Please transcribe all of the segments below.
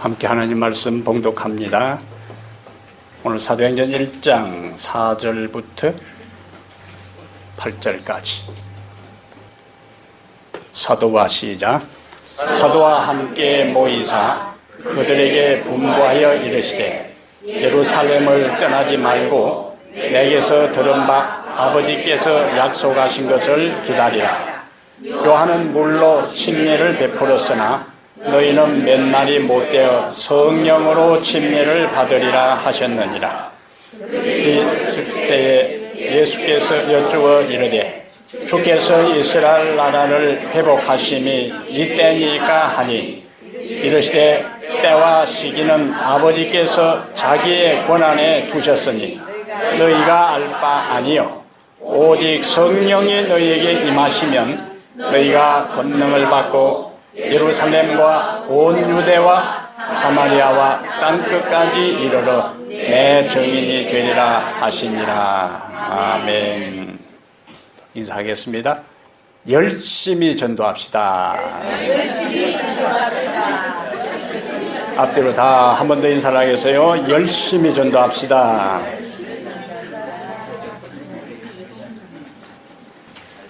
함께 하나님 말씀 봉독합니다. 오늘 사도행전 1장 4절부터 8절까지. 사도와 시작. 사도와 함께 모이사 그들에게 분부하여 이르시되 예루살렘을 떠나지 말고 내게서 들은 바 아버지께서 약속하신 것을 기다리라. 요한은 물로 침례를 베풀었으나 너희는 몇 날이 못되어 성령으로 침례를 받으리라 하셨느니라. 그때에 예수께서 여쭈어 이르되 주께서 이스라엘 나라를 회복하심이 이때니까 하니 이르시되 때와 시기는 아버지께서 자기의 권한에 두셨으니 너희가 알 바 아니요 오직 성령이 너희에게 임하시면 너희가 권능을 받고 예루살렘과 온 유대와 사마리아와 땅끝까지 이르러 내 증인이 되리라 하시니라. 아멘. 인사하겠습니다. 열심히 전도합시다. 앞뒤로 다 한 번 더 인사를 하겠어요. 열심히 전도합시다.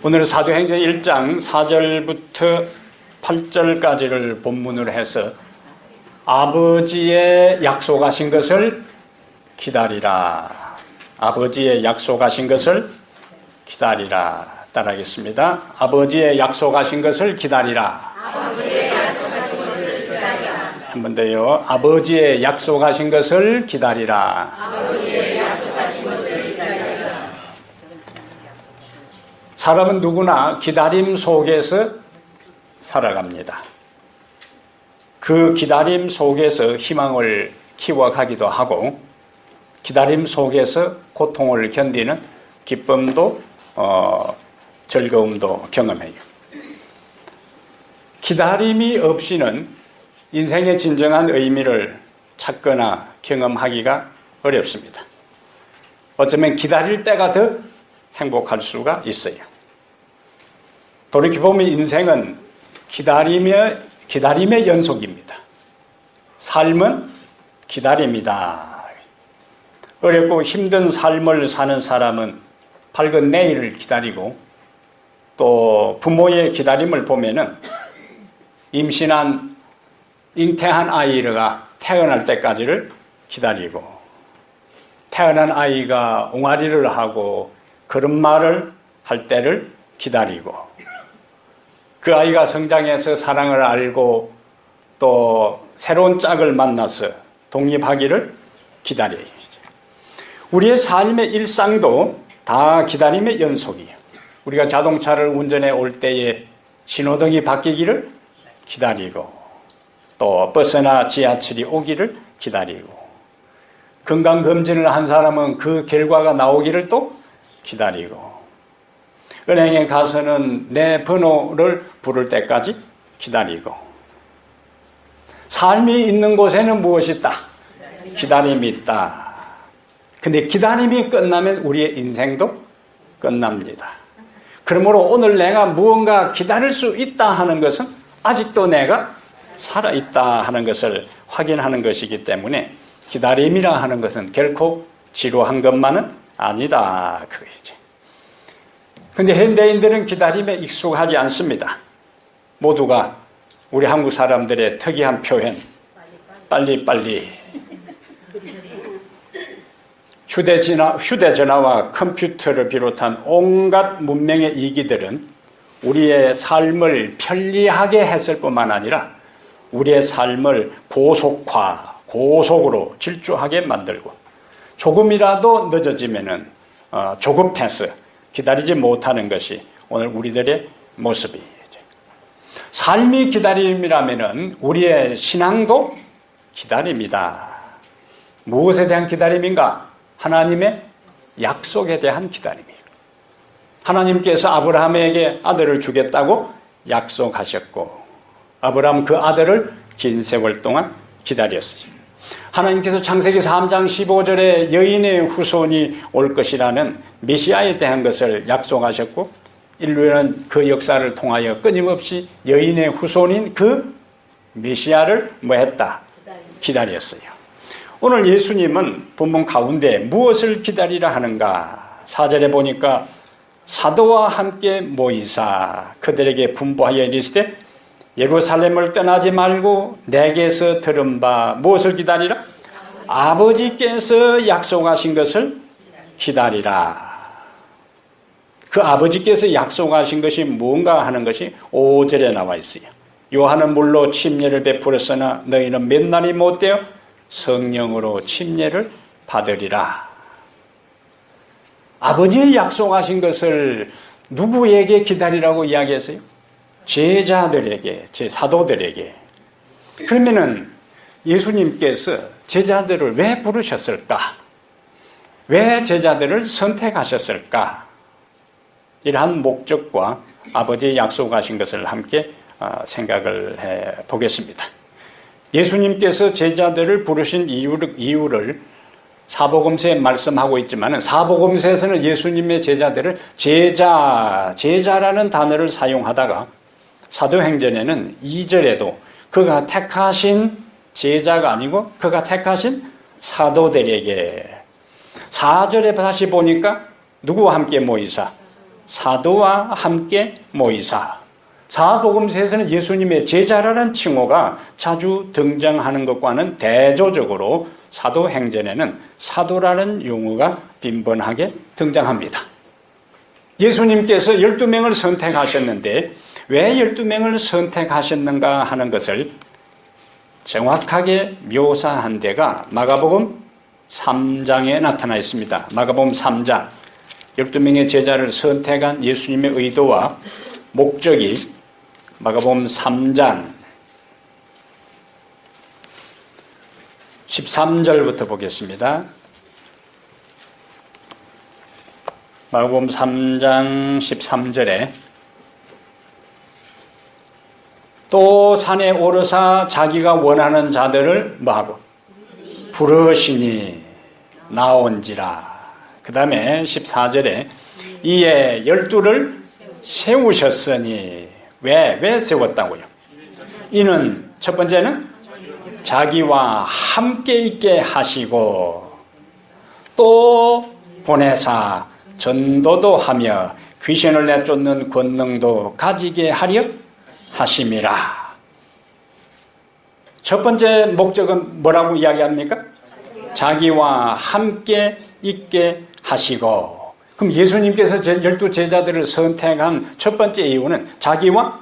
오늘은 사도행전 1장 4절부터 8절까지를 본문으로 해서 아버지의 약속하신 것을 기다리라. 아버지의 약속하신 것을 기다리라. 따라하겠습니다. 아버지의 약속하신 것을 기다리라. 아버지의 약속하신 것을 기다리라. 한 번 더요. 아버지의 약속하신 것을 기다리라. 아버지의 약속하신 것을 기다리라. 사람은 누구나 기다림 속에서 살아갑니다. 그 기다림 속에서 희망을 키워가기도 하고 기다림 속에서 고통을 견디는 기쁨도 즐거움도 경험해요. 기다림이 없이는 인생의 진정한 의미를 찾거나 경험하기가 어렵습니다. 어쩌면 기다릴 때가 더 행복할 수가 있어요. 돌이켜보면 인생은 기다림의 연속입니다. 삶은 기다림이다. 어렵고 힘든 삶을 사는 사람은 밝은 내일을 기다리고 또 부모의 기다림을 보면은 임신한 잉태한 아이가 태어날 때까지를 기다리고 태어난 아이가 옹알이를 하고 걸음마를 할 때를 기다리고 그 아이가 성장해서 사랑을 알고 또 새로운 짝을 만나서 독립하기를 기다려요. 우리의 삶의 일상도 다 기다림의 연속이에요. 우리가 자동차를 운전해 올 때에 신호등이 바뀌기를 기다리고 또 버스나 지하철이 오기를 기다리고 건강검진을 한 사람은 그 결과가 나오기를 또 기다리고 은행에 가서는 내 번호를 부를 때까지 기다리고 삶이 있는 곳에는 무엇이 있다? 기다림이 있다. 근데 기다림이 끝나면 우리의 인생도 끝납니다. 그러므로 오늘 내가 무언가 기다릴 수 있다 하는 것은 아직도 내가 살아있다 하는 것을 확인하는 것이기 때문에 기다림이라 하는 것은 결코 지루한 것만은 아니다. 그거이지. 근데 현대인들은 기다림에 익숙하지 않습니다. 모두가 우리 한국 사람들의 특이한 표현, 빨리빨리. 휴대전화와 컴퓨터를 비롯한 온갖 문명의 이기들은 우리의 삶을 편리하게 했을 뿐만 아니라 우리의 삶을 고속으로 질주하게 만들고 조금이라도 늦어지면은 조급해서 기다리지 못하는 것이 오늘 우리들의 모습이죠. 삶이 기다림이라면은 우리의 신앙도 기다림이다. 무엇에 대한 기다림인가? 하나님의 약속에 대한 기다림이에요. 하나님께서 아브라함에게 아들을 주겠다고 약속하셨고 아브라함 그 아들을 긴 세월 동안 기다렸어요. 하나님께서 창세기 3장 15절에 여인의 후손이 올 것이라는 메시아에 대한 것을 약속하셨고 인류는 그 역사를 통하여 끊임없이 여인의 후손인 그 메시아를 뭐 했다? 기다렸어요. 오늘 예수님은 본문 가운데 무엇을 기다리라 하는가? 4절에 보니까 사도와 함께 모이사 그들에게 분부하여 이르시되 예루살렘을 떠나지 말고 내게서 들은 바 무엇을 기다리라? 아버지께서 약속하신 것을 기다리라. 그 아버지께서 약속하신 것이 뭔가 하는 것이 5절에 나와 있어요. 요한은 물로 침례를 베풀었으나 너희는 몇 날이 못되어 성령으로 침례를 받으리라. 아버지의 약속하신 것을 누구에게 기다리라고 이야기했어요? 제자들에게, 제 사도들에게. 그러면은 예수님께서 제자들을 왜 부르셨을까? 왜 제자들을 선택하셨을까? 이러한 목적과 아버지의 약속하신 것을 함께 생각을 해 보겠습니다. 예수님께서 제자들을 부르신 이유를 사복음서에 말씀하고 있지만 사복음서에서는 예수님의 제자들을 제자라는 단어를 사용하다가 사도행전에는 2절에도 그가 택하신 제자가 아니고 그가 택하신 사도들에게 4절에 다시 보니까 누구와 함께 모이사? 사도와 함께 모이사. 사복음서에서는 예수님의 제자라는 칭호가 자주 등장하는 것과는 대조적으로 사도행전에는 사도라는 용어가 빈번하게 등장합니다. 예수님께서 12명을 선택하셨는데 왜 12명을 선택하셨는가 하는 것을 정확하게 묘사한 데가 마가복음 3장에 나타나 있습니다. 마가복음 3장 12명의 제자를 선택한 예수님의 의도와 목적이 마가복음 3장 13절부터 보겠습니다. 마가복음 3장 13절에 또 산에 오르사 자기가 원하는 자들을 뭐하고 부르시니 나온지라. 그 다음에 14절에 이에 12를 세우셨으니 왜 세웠다고요? 이는 첫 번째는 자기와 함께 있게 하시고 또 보내사 전도도 하며 귀신을 내쫓는 권능도 가지게 하려 하심이라. 첫 번째 목적은 뭐라고 이야기합니까? 자기와 함께 있게 하시고. 그럼 예수님께서 12 제자들을 선택한 첫 번째 이유는 자기와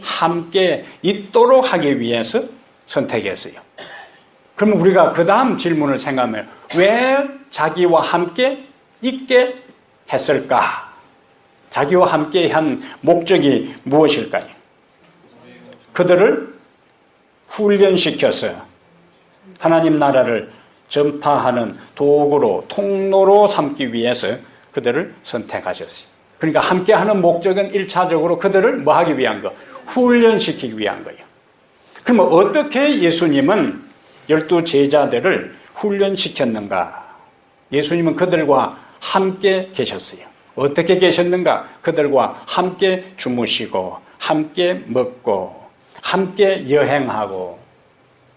함께 있도록 하기 위해서 선택했어요. 그럼 우리가 그 다음 질문을 생각하면 왜 자기와 함께 있게 했을까? 자기와 함께 한 목적이 무엇일까요? 그들을 훈련시켜서 하나님 나라를 전파하는 도구로, 통로로 삼기 위해서 그들을 선택하셨어요. 그러니까 함께하는 목적은 1차적으로 그들을 뭐 하기 위한 거? 훈련시키기 위한 거예요. 그러면 어떻게 예수님은 12 제자들을 훈련시켰는가? 예수님은 그들과 함께 계셨어요. 어떻게 계셨는가? 그들과 함께 주무시고 함께 먹고 함께 여행하고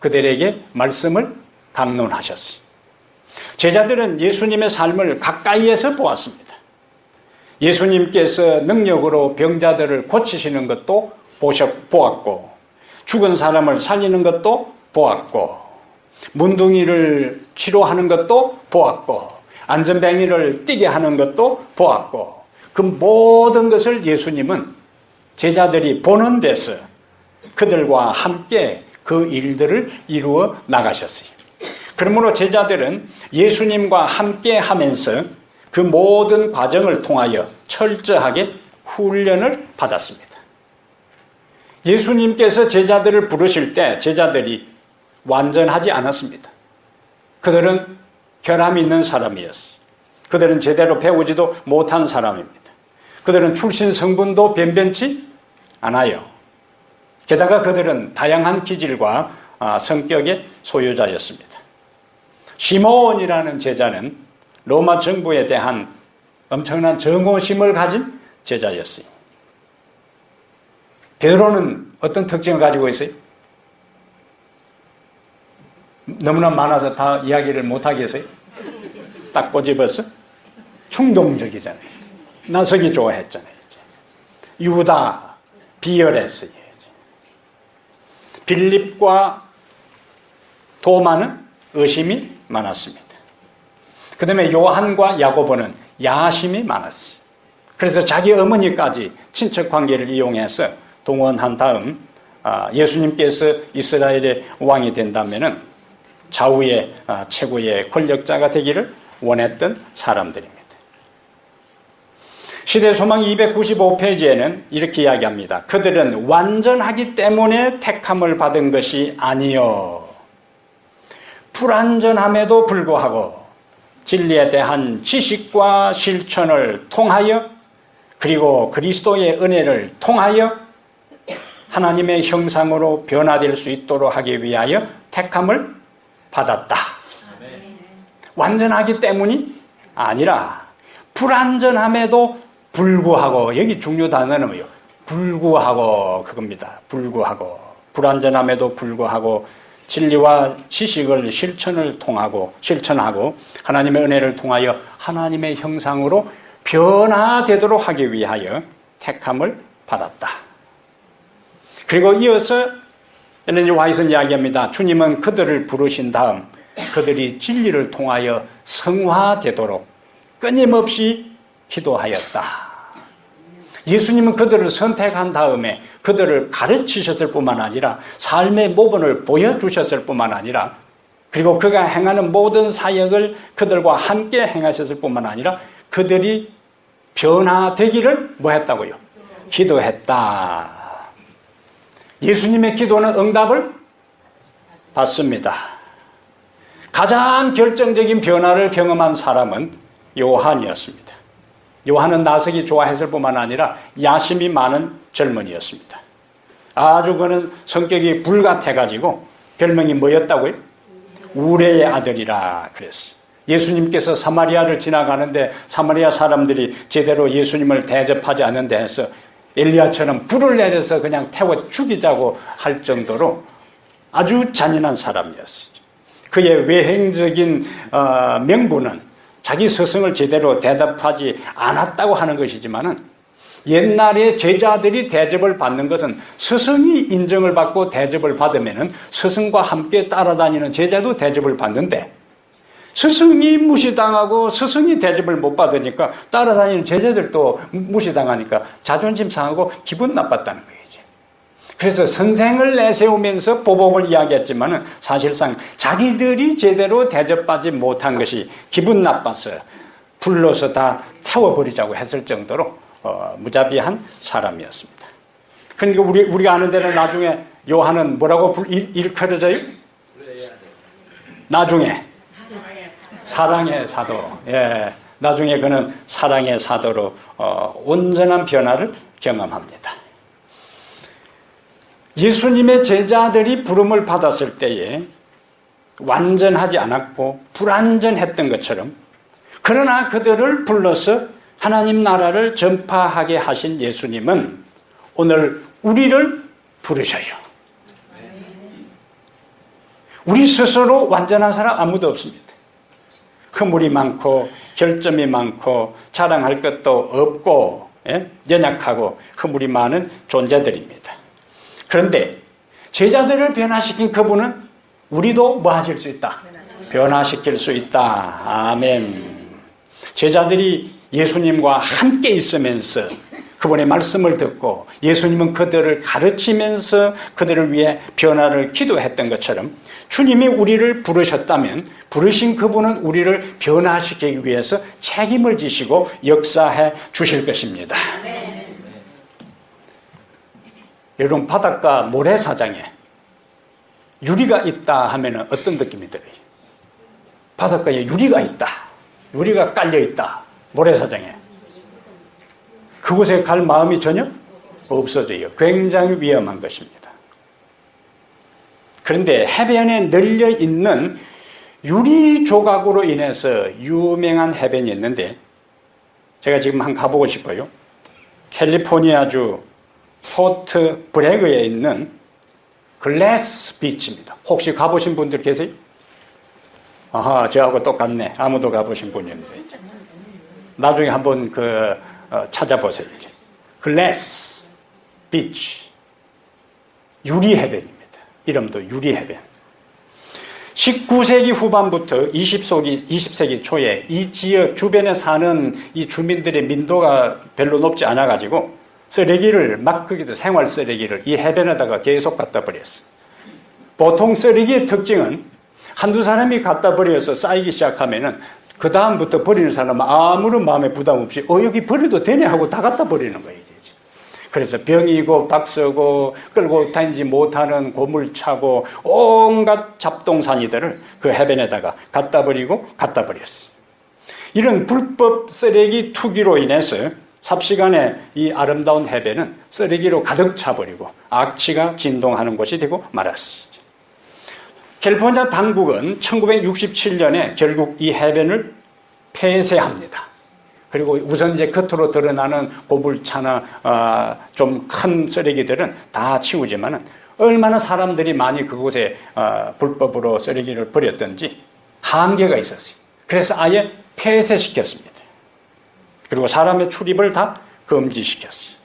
그들에게 말씀을 강론하셨어요. 제자들은 예수님의 삶을 가까이에서 보았습니다. 예수님께서 능력으로 병자들을 고치시는 것도 보았고 죽은 사람을 살리는 것도 보았고 문둥이를 치료하는 것도 보았고 안전뱅이를 뛰게 하는 것도 보았고 그 모든 것을 예수님은 제자들이 보는 데서 그들과 함께 그 일들을 이루어 나가셨어요. 그러므로 제자들은 예수님과 함께 하면서 그 모든 과정을 통하여 철저하게 훈련을 받았습니다. 예수님께서 제자들을 부르실 때 제자들이 완전하지 않았습니다. 그들은 결함이 있는 사람이었어요. 그들은 제대로 배우지도 못한 사람입니다. 그들은 출신 성분도 변변치 않아요. 게다가 그들은 다양한 기질과 성격의 소유자였습니다. 시몬이라는 제자는 로마 정부에 대한 엄청난 정오심을 가진 제자였어요. 베드로는 어떤 특징을 가지고 있어요? 너무나 많아서 다 이야기를 못하겠어요? 딱 꼬집어서? 충동적이잖아요. 나서기 좋아했잖아요. 유다, 비열했어요. 빌립과 도마는 의심이 많았습니다. 그 다음에 요한과 야고보는 야심이 많았어요. 그래서 자기 어머니까지 친척 관계를 이용해서 동원한 다음 예수님께서 이스라엘의 왕이 된다면 좌우의 최고의 권력자가 되기를 원했던 사람들입니다. 시대소망 295페이지에는 이렇게 이야기합니다. 그들은 완전하기 때문에 택함을 받은 것이 아니요 불완전함에도 불구하고 진리에 대한 지식과 실천을 통하여 그리고 그리스도의 은혜를 통하여 하나님의 형상으로 변화될 수 있도록 하기 위하여 택함을 받았다. 완전하기 때문이 아니라 불완전함에도 불구하고, 여기 중요 단어는 뭐예요? 불구하고 그겁니다. 불구하고, 불완전함에도 불구하고 진리와 지식을 실천하고 하나님의 은혜를 통하여 하나님의 형상으로 변화되도록 하기 위하여 택함을 받았다. 그리고 이어서 엘렌 G 화이트는 이야기합니다. 주님은 그들을 부르신 다음 그들이 진리를 통하여 성화되도록 끊임없이 기도하였다. 예수님은 그들을 선택한 다음에 그들을 가르치셨을 뿐만 아니라 삶의 모범을 보여주셨을 뿐만 아니라 그리고 그가 행하는 모든 사역을 그들과 함께 행하셨을 뿐만 아니라 그들이 변화되기를 뭐 했다고요? 기도했다. 예수님의 기도는 응답을 받습니다. 가장 결정적인 변화를 경험한 사람은 요한이었습니다. 요한은 나서기 좋아했을 뿐만 아니라 야심이 많은 젊은이였습니다. 아주 그는 성격이 불같아가지고 별명이 뭐였다고요? 우레의 아들이라 그랬어요. 예수님께서 사마리아를 지나가는데 사마리아 사람들이 제대로 예수님을 대접하지 않는 데에서 엘리야처럼 불을 내려서 그냥 태워 죽이자고 할 정도로 아주 잔인한 사람이었어요. 그의 외행적인 명분은 자기 스승을 제대로 대답하지 않았다고 하는 것이지만은 옛날에 제자들이 대접을 받는 것은 스승이 인정을 받고 대접을 받으면은 스승과 함께 따라다니는 제자도 대접을 받는데 스승이 무시당하고 스승이 대접을 못 받으니까 따라다니는 제자들도 무시당하니까 자존심 상하고 기분 나빴다는 거예요. 그래서 선생을 내세우면서 보복을 이야기했지만은 사실상 자기들이 제대로 대접받지 못한 것이 기분 나빠서 불러서 다 태워버리자고 했을 정도로 무자비한 사람이었습니다. 그러니까 우리가 아는 대로 나중에 요한은 뭐라고 일컬어져요? 나중에 사랑의 사도. 예, 나중에 그는 사랑의 사도로 온전한 변화를 경험합니다. 예수님의 제자들이 부름을 받았을 때에 완전하지 않았고 불완전했던 것처럼 그러나 그들을 불러서 하나님 나라를 전파하게 하신 예수님은 오늘 우리를 부르셔요. 우리 스스로 완전한 사람 아무도 없습니다. 허물이 많고 결점이 많고 자랑할 것도 없고 연약하고 허물이 많은 존재들입니다. 그런데 제자들을 변화시킨 그분은 우리도 뭐 하실 수 있다? 변화시킬 수 있다. 아멘. 제자들이 예수님과 함께 있으면서 그분의 말씀을 듣고 예수님은 그들을 가르치면서 그들을 위해 변화를 기도했던 것처럼 주님이 우리를 부르셨다면 부르신 그분은 우리를 변화시키기 위해서 책임을 지시고 역사해 주실 것입니다. 여러분 바닷가 모래사장에 유리가 있다 하면 어떤 느낌이 들어요? 바닷가에 유리가 있다. 유리가 깔려있다. 모래사장에. 그곳에 갈 마음이 전혀 없어져요. 굉장히 위험한 것입니다. 그런데 해변에 널려있는 유리 조각으로 인해서 유명한 해변이 있는데 제가 지금 한번 가보고 싶어요. 캘리포니아주 포트 브래그에 있는 글래스 비치입니다. 혹시 가보신 분들 계세요? 아하, 저하고 똑같네. 아무도 가보신 분이 없는데. 나중에 한번 찾아보세요. 글래스 비치. 유리해변입니다. 이름도 유리해변. 19세기 후반부터 20세기 초에 이 지역 주변에 사는 이 주민들의 민도가 별로 높지 않아가지고 쓰레기를 막 거기도 생활 쓰레기를 이 해변에다가 계속 갖다 버렸어요. 보통 쓰레기의 특징은 한두 사람이 갖다 버려서 쌓이기 시작하면은 그 다음부터 버리는 사람은 아무런 마음에 부담 없이 여기 버려도 되네 하고 다 갖다 버리는 거예요. 그래서 병이고 박서고 끌고 다니지 못하는 고물차고 온갖 잡동사니들을 그 해변에다가 갖다 버렸어요. 이런 불법 쓰레기 투기로 인해서 삽시간에 이 아름다운 해변은 쓰레기로 가득 차버리고 악취가 진동하는 곳이 되고 말았습니다. 캘리포니아 당국은 1967년에 결국 이 해변을 폐쇄합니다. 그리고 우선 이제 겉으로 드러나는 고물차나 좀 큰 쓰레기들은 다 치우지만은 얼마나 사람들이 많이 그곳에 불법으로 쓰레기를 버렸던지 한계가 있었어요. 그래서 아예 폐쇄시켰습니다. 그리고 사람의 출입을 다 금지시켰어요.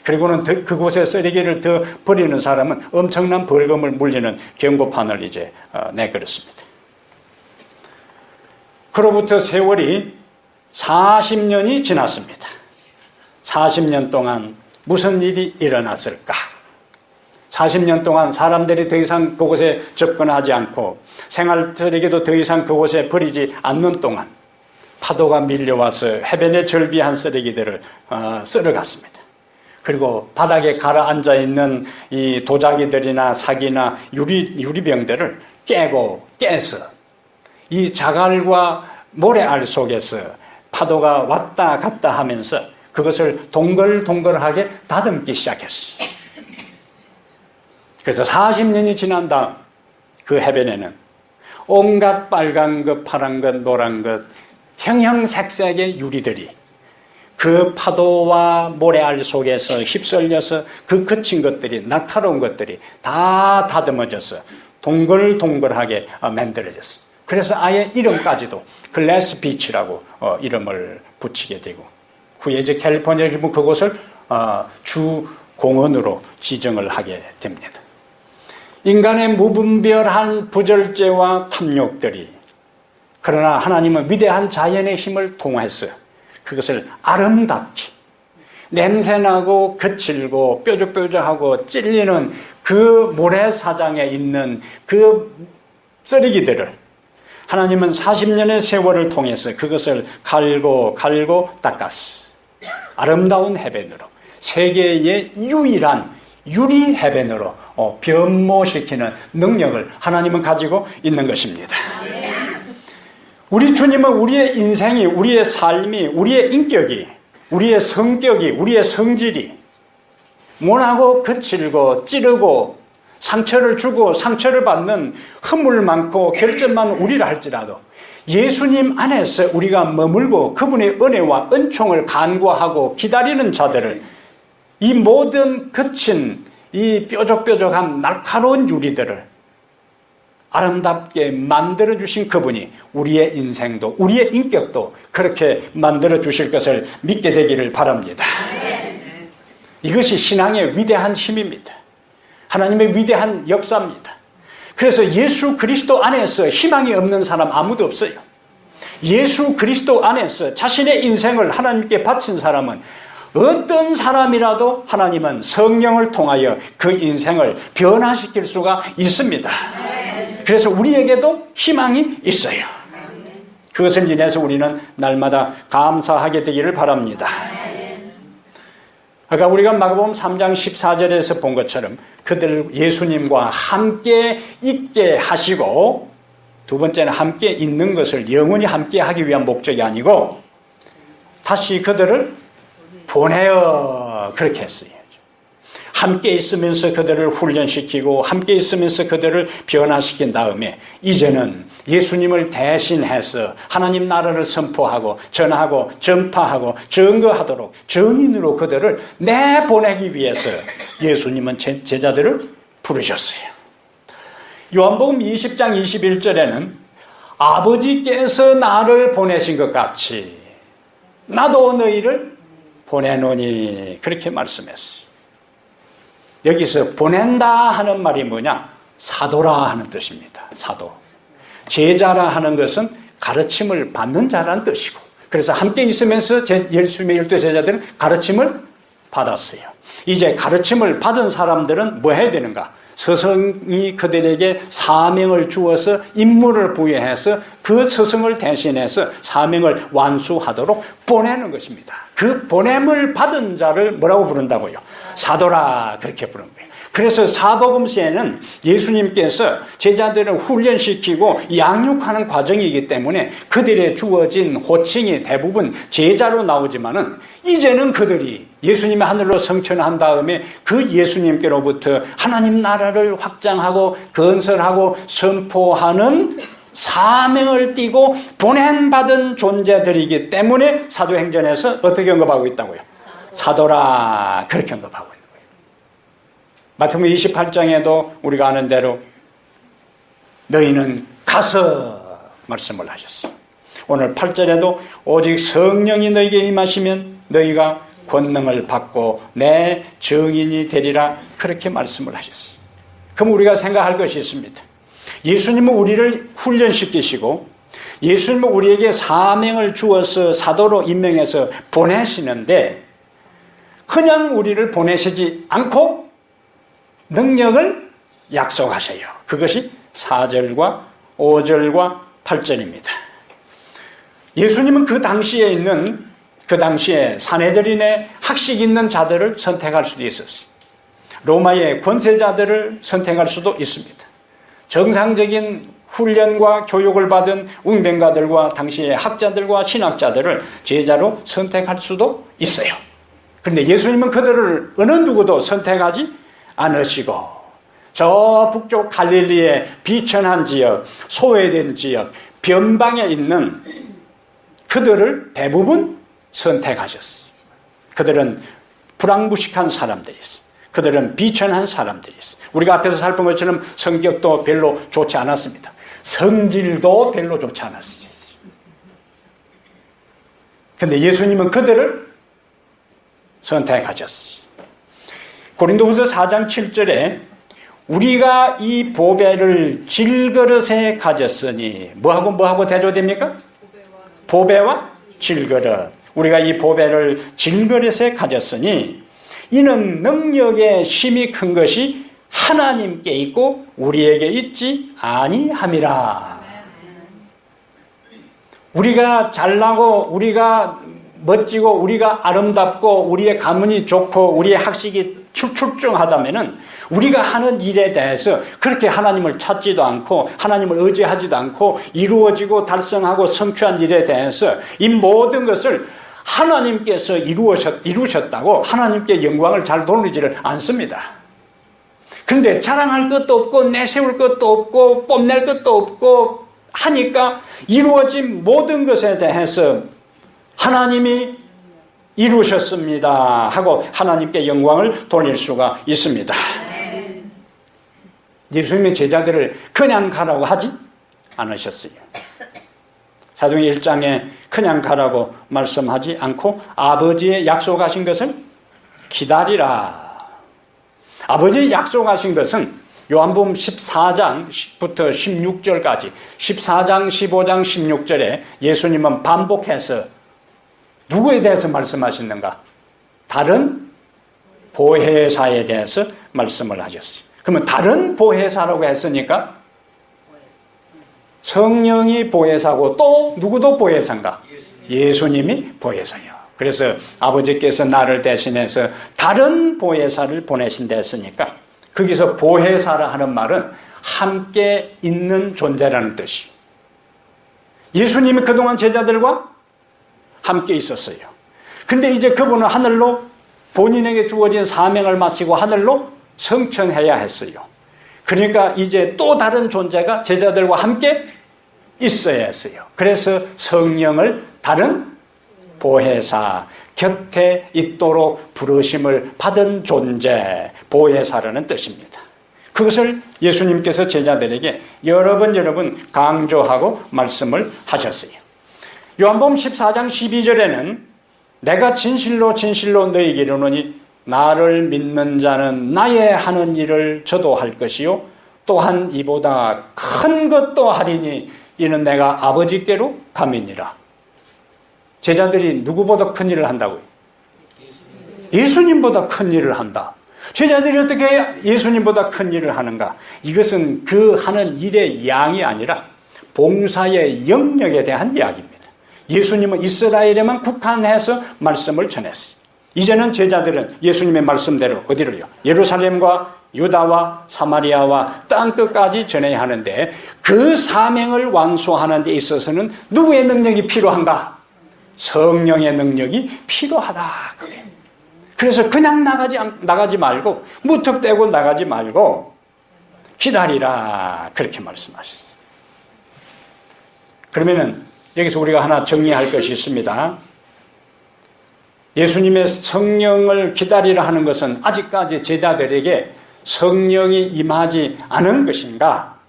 그리고는 그곳에 쓰레기를 더 버리는 사람은 엄청난 벌금을 물리는 경고판을 이제 내걸었습니다. 그로부터 세월이 40년이 지났습니다. 40년 동안 무슨 일이 일어났을까? 40년 동안 사람들이 더 이상 그곳에 접근하지 않고 생활 쓰레기도 더 이상 그곳에 버리지 않는 동안 파도가 밀려와서 해변에 절비한 쓰레기들을 쓸어갔습니다. 그리고 바닥에 가라앉아 있는 이 도자기들이나 사기나 유리병들을 깨서 이 자갈과 모래알 속에서 파도가 왔다 갔다 하면서 그것을 동글동글하게 다듬기 시작했어요. 그래서 40년이 지난 다음 그 해변에는 온갖 빨간 것, 파란 것, 노란 것, 형형색색의 유리들이 그 파도와 모래알 속에서 휩쓸려서 그 거친 것들이, 날카로운 것들이 다 다듬어져서 동글동글하게 만들어졌어요. 그래서 아예 이름까지도 글래스 비치라고 이름을 붙이게 되고 후에 이제 캘리포니아 정부 그곳을 주 공원으로 지정을 하게 됩니다. 인간의 무분별한 부절제와 탐욕들이 그러나 하나님은 위대한 자연의 힘을 통해서 그것을 아름답게 냄새나고 거칠고 뾰족뾰족하고 찔리는 그 모래사장에 있는 그 쓰레기들을 하나님은 40년의 세월을 통해서 그것을 갈고 닦았어. 아름다운 해변으로, 세계의 유일한 유리 해변으로 변모시키는 능력을 하나님은 가지고 있는 것입니다. 우리 주님은 우리의 인생이, 우리의 삶이, 우리의 인격이, 우리의 성격이, 우리의 성질이 모나고 거칠고 찌르고 상처를 주고 상처를 받는 허물 많고 결점 많은 우리라 할지라도 예수님 안에서 우리가 머물고 그분의 은혜와 은총을 간구하고 기다리는 자들을 이 모든 거친 이 뾰족뾰족한 날카로운 유리들을 아름답게 만들어주신 그분이 우리의 인생도 우리의 인격도 그렇게 만들어주실 것을 믿게 되기를 바랍니다. 이것이 신앙의 위대한 힘입니다. 하나님의 위대한 역사입니다. 그래서 예수 그리스도 안에서 희망이 없는 사람 아무도 없어요. 예수 그리스도 안에서 자신의 인생을 하나님께 바친 사람은 어떤 사람이라도 하나님은 성령을 통하여 그 인생을 변화시킬 수가 있습니다. 그래서 우리에게도 희망이 있어요. 그것을 인해서 우리는 날마다 감사하게 되기를 바랍니다. 아까 우리가 마가복음 3장 14절에서 본 것처럼 그들 예수님과 함께 있게 하시고 두 번째는 함께 있는 것을 영원히 함께 하기 위한 목적이 아니고 다시 그들을 보내어 그렇게 했어요. 함께 있으면서 그들을 훈련시키고 함께 있으면서 그들을 변화시킨 다음에 이제는 예수님을 대신해서 하나님 나라를 선포하고 전하고 전파하고 증거하도록 증인으로 그들을 내보내기 위해서 예수님은 제자들을 부르셨어요. 요한복음 20장 21절에는 아버지께서 나를 보내신 것 같이 나도 너희를 보내노니 그렇게 말씀했어요. 여기서 보낸다 하는 말이 뭐냐? 사도라 하는 뜻입니다. 사도. 제자라 하는 것은 가르침을 받는 자라는 뜻이고, 그래서 함께 있으면서 예수님의 12 제자들은 가르침을 받았어요. 이제 가르침을 받은 사람들은 뭐 해야 되는가? 스승이 그들에게 사명을 주어서 임무를 부여해서 그 스승을 대신해서 사명을 완수하도록 보내는 것입니다. 그 보냄을 받은 자를 뭐라고 부른다고요? 사도라 그렇게 부른 거예요. 그래서 사복음서에는 예수님께서 제자들을 훈련시키고 양육하는 과정이기 때문에 그들의 주어진 호칭이 대부분 제자로 나오지만은 이제는 그들이 예수님의 하늘로 승천한 다음에 그 예수님께로부터 하나님 나라를 확장하고 건설하고 선포하는 사명을 띠고 보냄받은 존재들이기 때문에 사도행전에서 어떻게 언급하고 있다고요? 사도라 그렇게 언급하고 있는 거예요. 마태복음 28장에도 우리가 아는 대로 너희는 가서 말씀을 하셨어요. 오늘 8절에도 오직 성령이 너희에게 임하시면 너희가 권능을 받고 내 증인이 되리라 그렇게 말씀을 하셨어요. 그럼 우리가 생각할 것이 있습니다. 예수님은 우리를 훈련시키시고 예수님은 우리에게 사명을 주어서 사도로 임명해서 보내시는데 그냥 우리를 보내시지 않고 능력을 약속하세요. 그것이 4절과 5절과 8절입니다. 예수님은 그 당시에 사내들인의 학식 있는 자들을 선택할 수도 있었어요. 로마의 권세자들을 선택할 수도 있습니다. 정상적인 훈련과 교육을 받은 웅변가들과 당시의 학자들과 신학자들을 제자로 선택할 수도 있어요. 그런데 예수님은 그들을 어느 누구도 선택하지 않으시고 저 북쪽 갈릴리의 비천한 지역, 소외된 지역, 변방에 있는 그들을 대부분 선택하셨어요. 그들은 불황부식한 사람들이었어요. 그들은 비천한 사람들이었어요. 우리가 앞에서 살핀 것처럼 성격도 별로 좋지 않았습니다. 성질도 별로 좋지 않았어요. 그런데 예수님은 그들을 선택하셨어요. 고린도후서 4장 7절에 우리가 이 보배를 질그릇에 가졌으니 뭐하고 대조됩니까? 보배와 질그릇. 우리가 이 보배를 질그릇에 가졌으니 이는 능력의 힘이 큰 것이 하나님께 있고 우리에게 있지 아니함이라. 우리가 잘나고 우리가 멋지고 우리가 아름답고 우리의 가문이 좋고 우리의 학식이 출중하다면은 우리가 하는 일에 대해서 그렇게 하나님을 찾지도 않고 하나님을 의지하지도 않고 이루어지고 달성하고 성취한 일에 대해서 이 모든 것을 하나님께서 이루셨다고 하나님께 영광을 잘 돌리지를 않습니다. 그런데 자랑할 것도 없고 내세울 것도 없고 뽐낼 것도 없고 하니까 이루어진 모든 것에 대해서 하나님이 이루셨습니다 하고 하나님께 영광을 돌릴 수가 있습니다. 예수님의 제자들을 그냥 가라고 하지 않으셨어요. 사도행전 1장에 그냥 가라고 말씀하지 않고 아버지의 약속하신 것을 기다리라. 아버지의 약속하신 것은 요한복음 14장부터 16절까지 14장, 15장, 16절에 예수님은 반복해서 누구에 대해서 말씀하시는가? 다른 보혜사에 대해서 말씀을 하셨어요. 그러면 다른 보혜사라고 했으니까 성령이 보혜사고 또 누구도 보혜사인가? 예수님이 보혜사예요. 그래서 아버지께서 나를 대신해서 다른 보혜사를 보내신다 했으니까 거기서 보혜사라 하는 말은 함께 있는 존재라는 뜻이에요. 예수님이 그동안 제자들과 함께 있었어요. 그런데 이제 그분은 하늘로 본인에게 주어진 사명을 마치고 하늘로 승천해야 했어요. 그러니까 이제 또 다른 존재가 제자들과 함께 있어야 했어요. 그래서 성령을 다른 보혜사, 곁에 있도록 부르심을 받은 존재, 보혜사라는 뜻입니다. 그것을 예수님께서 제자들에게 여러 번 강조하고 말씀을 하셨어요. 요한복음 14장 12절에는 내가 진실로 너희에게 이르노니 나를 믿는 자는 나의 하는 일을 저도 할 것이요 또한 이보다 큰 것도 하리니 이는 내가 아버지께로 감이니라. 제자들이 누구보다 큰 일을 한다고요? 예수님보다 큰 일을 한다. 제자들이 어떻게 예수님보다 큰 일을 하는가? 이것은 그 하는 일의 양이 아니라 봉사의 영역에 대한 이야기입니다. 예수님은 이스라엘에만 국한해서 말씀을 전했어요. 이제는 제자들은 예수님의 말씀대로 어디로요? 예루살렘과 유다와 사마리아와 땅끝까지 전해야 하는데 그 사명을 완수하는 데 있어서는 누구의 능력이 필요한가? 성령의 능력이 필요하다. 그게. 그래서 그냥 나가지 말고 무턱대고 나가지 말고 기다리라 그렇게 말씀하셨어요. 그러면은 여기서 우리가 하나 정리할 것이 있습니다. 예수님의 성령을 기다리라 하는 것은 아직까지 제자들에게 성령이 임하지 않은 것인가?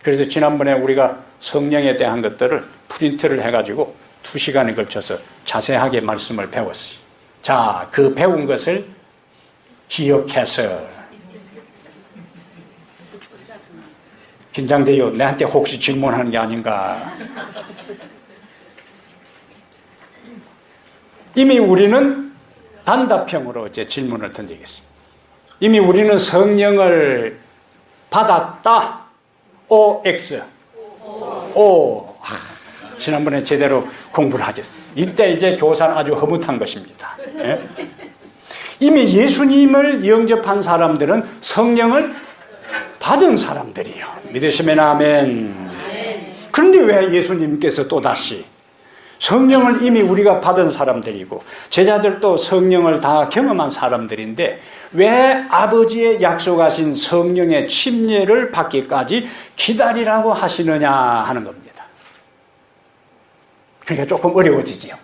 그래서 지난번에 우리가 성령에 대한 것들을 프린트를 해가지고 2시간에 걸쳐서 자세하게 말씀을 배웠어요. 자, 그 배운 것을 기억해서 긴장돼요. 내한테 혹시 질문하는 게 아닌가? 이미 우리는 단답형으로 이제 질문을 던지겠습니다. 이미 우리는 성령을 받았다. OX. O. 지난번에 제대로 공부를 하셨어요. 이때 이제 교사는 아주 허무한 것입니다. 예? 이미 예수님을 영접한 사람들은 성령을 받은 사람들이에요. 믿으시면 아멘. 그런데 왜 예수님께서 또다시 성령을 이미 우리가 받은 사람들이고 제자들도 성령을 다 경험한 사람들인데 왜 아버지의 약속하신 성령의 침례를 받기까지 기다리라고 하시느냐 하는 겁니다. 그러니까 조금 어려워지지요.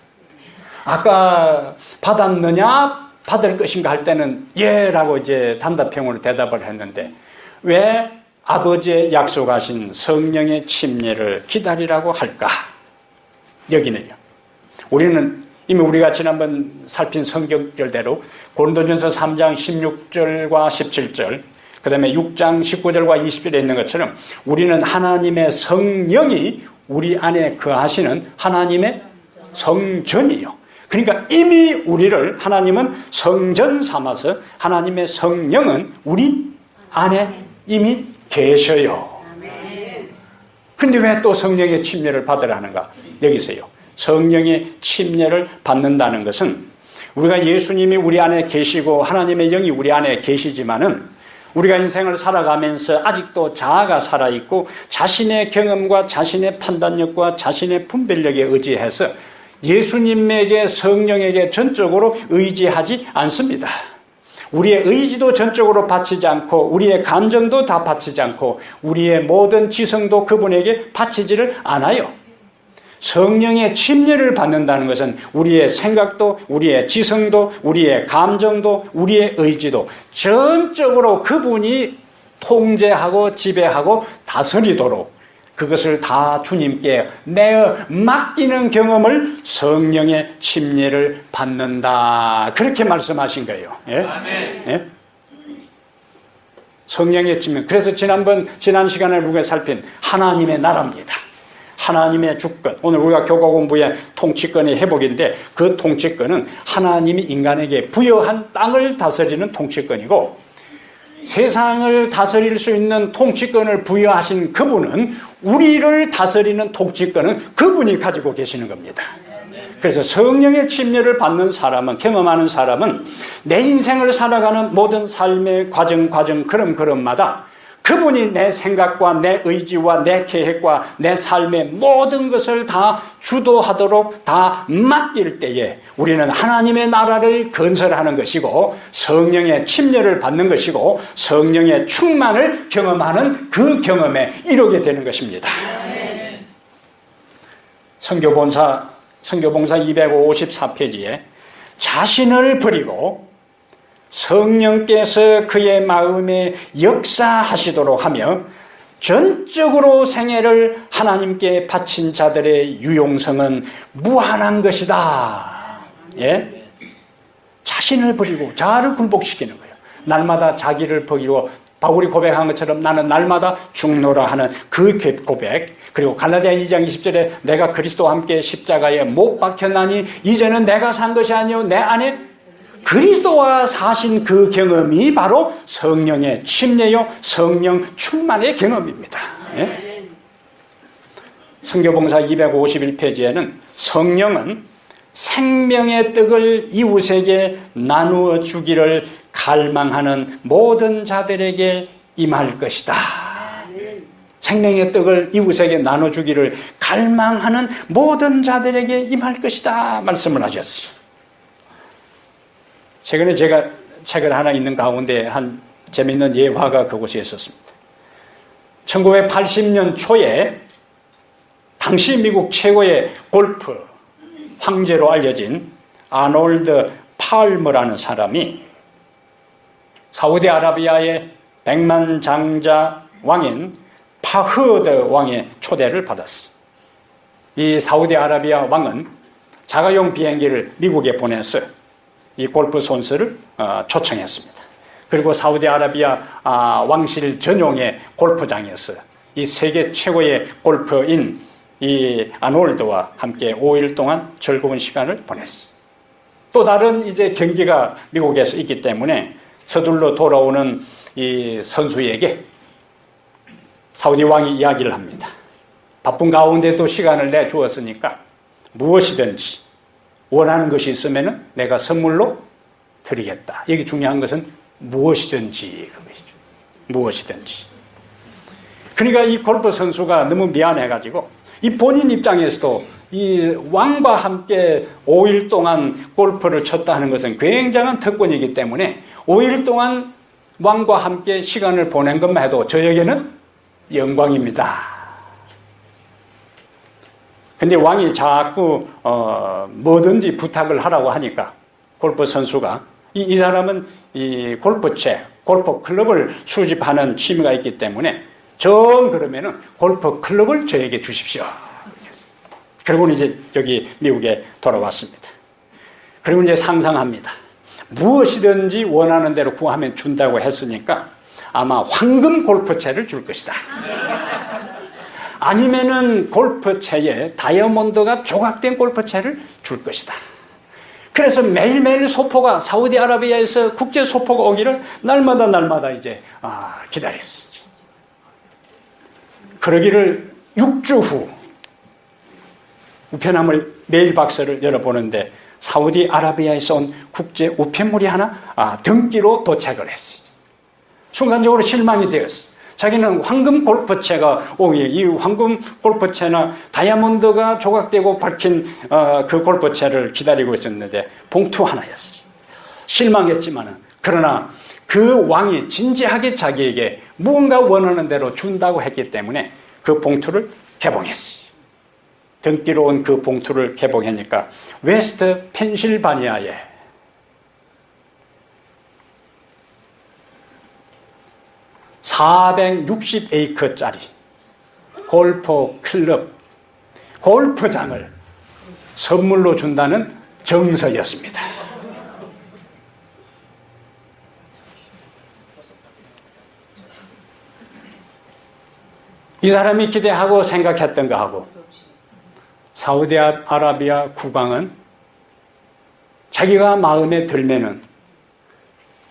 아까 받았느냐 받을 것인가 할 때는 예라고 이제 단답형으로 대답을 했는데 왜 아버지의 약속하신 성령의 침례를 기다리라고 할까? 여기는요. 우리는 이미 우리가 지난번 살핀 성경절대로 고린도전서 3장 16절과 17절 그 다음에 6장 19절과 20절에 있는 것처럼 우리는 하나님의 성령이 우리 안에 거하시는 하나님의 성전이요. 그러니까 이미 우리를 하나님은 성전 삼아서 하나님의 성령은 우리 안에 이미 계셔요. 그런데 왜 또 성령의 침례를 받으라 하는가? 여기서요. 성령의 침례를 받는다는 것은 우리가 예수님이 우리 안에 계시고 하나님의 영이 우리 안에 계시지만은 우리가 인생을 살아가면서 아직도 자아가 살아있고 자신의 경험과 자신의 판단력과 자신의 분별력에 의지해서 예수님에게 성령에게 전적으로 의지하지 않습니다. 우리의 의지도 전적으로 바치지 않고 우리의 감정도 다 바치지 않고 우리의 모든 지성도 그분에게 바치지를 않아요. 성령의 침례를 받는다는 것은 우리의 생각도 우리의 지성도 우리의 감정도 우리의 의지도 전적으로 그분이 통제하고 지배하고 다스리도록 그것을 다 주님께 내어 맡기는 경험을 성령의 침례를 받는다. 그렇게 말씀하신 거예요. 예? 예? 성령의 침례. 그래서 지난 시간에 우리가 살핀 하나님의 나라입니다. 하나님의 주권. 오늘 우리가 교과 공부의 통치권의 회복인데 그 통치권은 하나님이 인간에게 부여한 땅을 다스리는 통치권이고 세상을 다스릴 수 있는 통치권을 부여하신 그분은 우리를 다스리는 통치권은 그분이 가지고 계시는 겁니다. 그래서 성령의 침례를 받는 사람은 경험하는 사람은 내 인생을 살아가는 모든 삶의 과정 걸음마다 그분이 내 생각과 내 의지와 내 계획과 내 삶의 모든 것을 다 주도하도록 다 맡길 때에 우리는 하나님의 나라를 건설하는 것이고 성령의 침례를 받는 것이고 성령의 충만을 경험하는 그 경험에 이르게 되는 것입니다. 성교봉사 254페이지에 자신을 버리고 성령께서 그의 마음에 역사하시도록 하며 전적으로 생애를 하나님께 바친 자들의 유용성은 무한한 것이다. 예? 자신을 버리고 자아를 굴복시키는 거예요. 날마다 자기를 버리고 바울이 고백한 것처럼 나는 날마다 죽노라 하는 그 고백, 그리고 갈라디아 2장 20절에 내가 그리스도와 함께 십자가에 못 박혔나니 이제는 내가 산 것이 아니요 내 안에 그리스도와 사신 그 경험이 바로 성령의 침례요 성령 충만의 경험입니다. 예? 성교봉사 251페이지에는 성령은 생명의 떡을 이웃에게 나누어 주기를 갈망하는 모든 자들에게 임할 것이다. 생명의 떡을 이웃에게 나눠주기를 갈망하는 모든 자들에게 임할 것이다 말씀을 하셨어요. 최근에 제가 책을 하나 읽는 가운데 한 재미있는 예화가 그곳에 있었습니다. 1980년 초에 당시 미국 최고의 골프 황제로 알려진 아놀드 팔머라는 사람이 사우디아라비아의 백만장자 왕인 파흐드 왕의 초대를 받았어요. 이 사우디아라비아 왕은 자가용 비행기를 미국에 보내서 이 골프 선수를 초청했습니다. 그리고 사우디아라비아 왕실 전용의 골프장에서 이 세계 최고의 골퍼인 이 아놀드와 함께 5일 동안 즐거운 시간을 보냈어요. 또 다른 이제 경기가 미국에서 있기 때문에 서둘러 돌아오는 이 선수에게 사우디 왕이 이야기를 합니다. 바쁜 가운데도 시간을 내주었으니까 무엇이든지 원하는 것이 있으면 내가 선물로 드리겠다. 여기 중요한 것은 무엇이든지 그것이죠. 무엇이든지. 그러니까 이 골프 선수가 너무 미안해가지고 이 본인 입장에서도 이 왕과 함께 5일 동안 골프를 쳤다 하는 것은 굉장한 특권이기 때문에 5일 동안 왕과 함께 시간을 보낸 것만 해도 저에게는 영광입니다. 근데 왕이 자꾸 뭐든지 부탁을 하라고 하니까 골프 선수가 이 사람은 이 골프채, 골프 클럽을 수집하는 취미가 있기 때문에 정 그러면은 골프 클럽을 저에게 주십시오. 그리고 이제 여기 미국에 돌아왔습니다. 그리고 이제 상상합니다. 무엇이든지 원하는 대로 구하면 준다고 했으니까 아마 황금 골프채를 줄 것이다. 아니면은 골프채에 다이아몬드가 조각된 골프채를 줄 것이다. 그래서 매일매일 소포가 사우디아라비아에서 국제 소포가 오기를 날마다 이제 기다렸어요. 그러기를 6주 후 우편함을 메일 박스를 열어보는데 사우디아라비아에서 온 국제 우편물이 하나 등기로 도착을 했어요. 순간적으로 실망이 되었어요. 자기는 황금 골프채가 오기에 이 황금 골프채나 다이아몬드가 조각되고 박힌 그 골프채를 기다리고 있었는데 봉투 하나였어요. 실망했지만은 그러나 그 왕이 진지하게 자기에게 무언가 원하는 대로 준다고 했기 때문에 그 봉투를 개봉했어요. 등기로 온 그 봉투를 개봉하니까 웨스트 펜실바니아에 (460에이커짜리) 골프 클럽, 골프장을 선물로 준다는 정서였습니다. 이 사람이 기대하고 생각했던 거하고 사우디아라비아 국왕은 자기가 마음에 들면은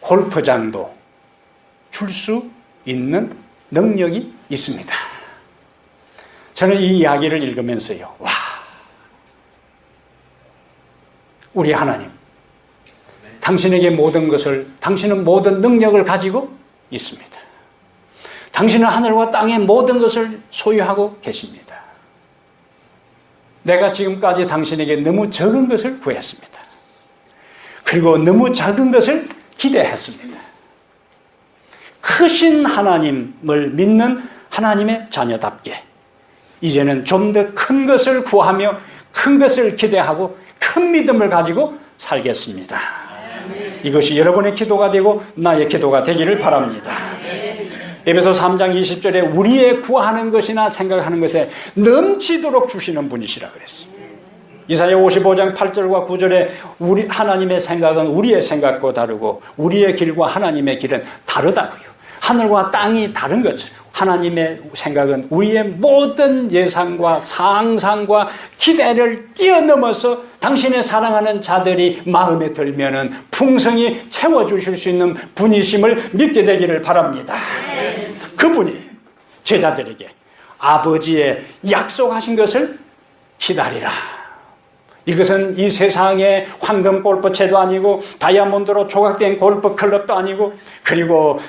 골프장도 줄 수 있는 능력이 있습니다. 저는 이 이야기를 읽으면서요, 와, 우리 하나님, 당신에게 모든 것을, 당신은 모든 능력을 가지고 있습니다. 당신은 하늘과 땅의 모든 것을 소유하고 계십니다. 내가 지금까지 당신에게 너무 적은 것을 구했습니다. 그리고 너무 작은 것을 기대했습니다. 크신 하나님을 믿는 하나님의 자녀답게 이제는 좀 더 큰 것을 구하며 큰 것을 기대하고 큰 믿음을 가지고 살겠습니다. 이것이 여러분의 기도가 되고 나의 기도가 되기를 바랍니다. 에베소 3장 20절에 우리의 구하는 것이나 생각하는 것에 넘치도록 주시는 분이시라 그랬어요. 이사야 55장 8절과 9절에 우리 하나님의 생각은 우리의 생각과 다르고 우리의 길과 하나님의 길은 다르다고요. 하늘과 땅이 다른 것처럼 하나님의 생각은 우리의 모든 예상과 상상과 기대를 뛰어넘어서 당신의 사랑하는 자들이 마음에 들면은 풍성히 채워주실 수 있는 분이심을 믿게 되기를 바랍니다. 그분이 제자들에게 아버지의 약속하신 것을 기다리라. 이것은 이 세상의 황금 골프채도 아니고 다이아몬드로 조각된 골프 클럽도 아니고 그리고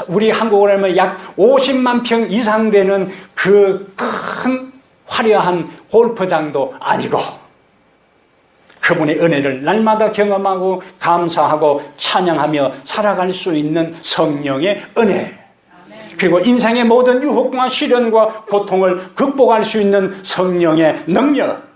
우리 한국으로 하면 약 50만 평 이상 되는 그 큰 화려한 골프장도 아니고 그분의 은혜를 날마다 경험하고 감사하고 찬양하며 살아갈 수 있는 성령의 은혜, 그리고 인생의 모든 유혹과 시련과 고통을 극복할 수 있는 성령의 능력,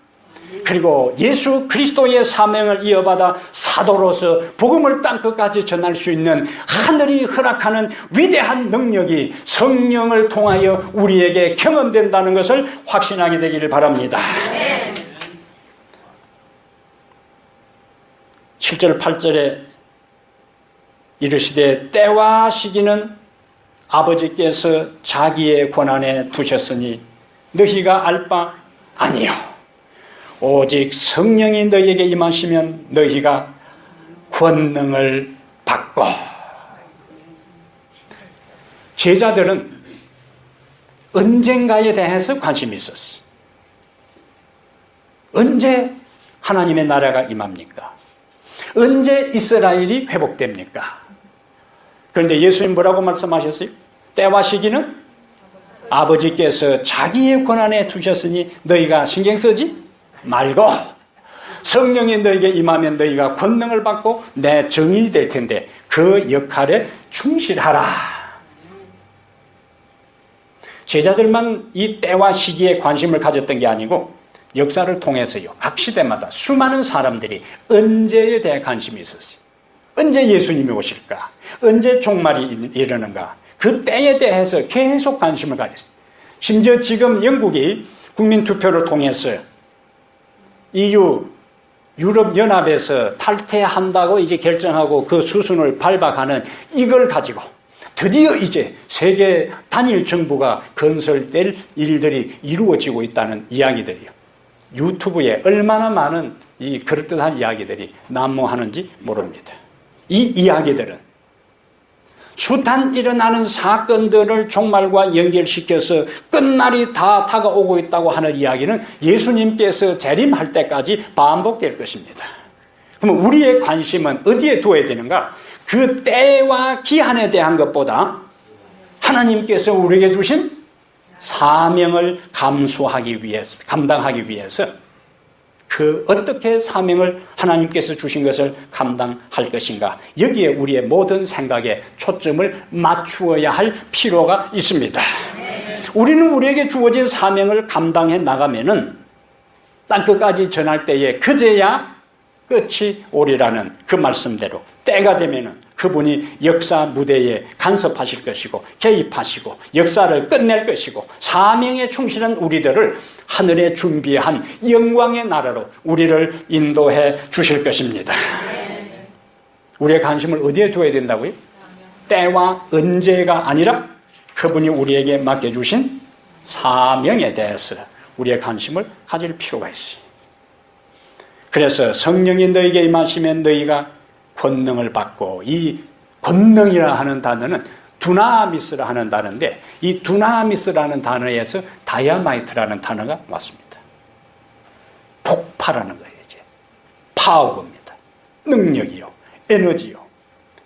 그리고 예수 그리스도의 사명을 이어받아 사도로서 복음을 땅끝까지 전할 수 있는 하늘이 허락하는 위대한 능력이 성령을 통하여 우리에게 경험된다는 것을 확신하게 되기를 바랍니다. 7절 8절에 이르시되 때와 시기는 아버지께서 자기의 권한에 두셨으니 너희가 알 바 아니요 오직 성령이 너희에게 임하시면 너희가 권능을 받고. 제자들은 언젠가에 대해서 관심이 있었어요. 언제 하나님의 나라가 임합니까? 언제 이스라엘이 회복됩니까? 그런데 예수님 뭐라고 말씀하셨어요? 때와 시기는 아버지께서 자기의 권한에 두셨으니 너희가 신경 쓰지 말고 성령이 너에게 임하면 너희가 권능을 받고 내 증인이 될 텐데 그 역할에 충실하라. 제자들만 이 때와 시기에 관심을 가졌던 게 아니고 역사를 통해서요, 각 시대마다 수많은 사람들이 언제에 대해 관심이 있었어요. 언제 예수님이 오실까? 언제 종말이 이르는가? 그 때에 대해서 계속 관심을 가졌어요. 심지어 지금 영국이 국민투표를 통해서 EU 유럽연합에서 탈퇴한다고 이제 결정하고 그 수순을 밟아가는 이걸 가지고 드디어 이제 세계 단일 정부가 건설될 일들이 이루어지고 있다는 이야기들이요. 유튜브에 얼마나 많은 이 그럴듯한 이야기들이 난무하는지 모릅니다. 이 이야기들은 숱한 일어나는 사건들을 종말과 연결시켜서 끝날이 다 다가오고 있다고 하는 이야기는 예수님께서 재림할 때까지 반복될 것입니다. 그러면 우리의 관심은 어디에 두어야 되는가? 그 때와 기한에 대한 것보다 하나님께서 우리에게 주신 사명을 감당하기 위해서 그 어떻게 사명을 하나님께서 주신 것을 감당할 것인가, 여기에 우리의 모든 생각에 초점을 맞추어야 할 필요가 있습니다. 우리는 우리에게 주어진 사명을 감당해 나가면은 땅끝까지 전할 때에 그제야 끝이 오리라는 그 말씀대로 때가 되면은 그분이 역사 무대에 간섭하실 것이고 개입하시고 역사를 끝낼 것이고 사명에 충실한 우리들을 하늘에 준비한 영광의 나라로 우리를 인도해 주실 것입니다. 우리의 관심을 어디에 두어야 된다고요? 때와 언제가 아니라 그분이 우리에게 맡겨주신 사명에 대해서 우리의 관심을 가질 필요가 있어요. 그래서 성령이 너희에게 임하시면 너희가 권능을 받고, 이 권능이라 하는 단어는 두나미스라 하는 단어인데 이 두나미스라는 단어에서 다이아마이트라는 단어가 왔습니다. 폭발하는 거예요. 이제 파워입니다. 능력이요, 에너지요.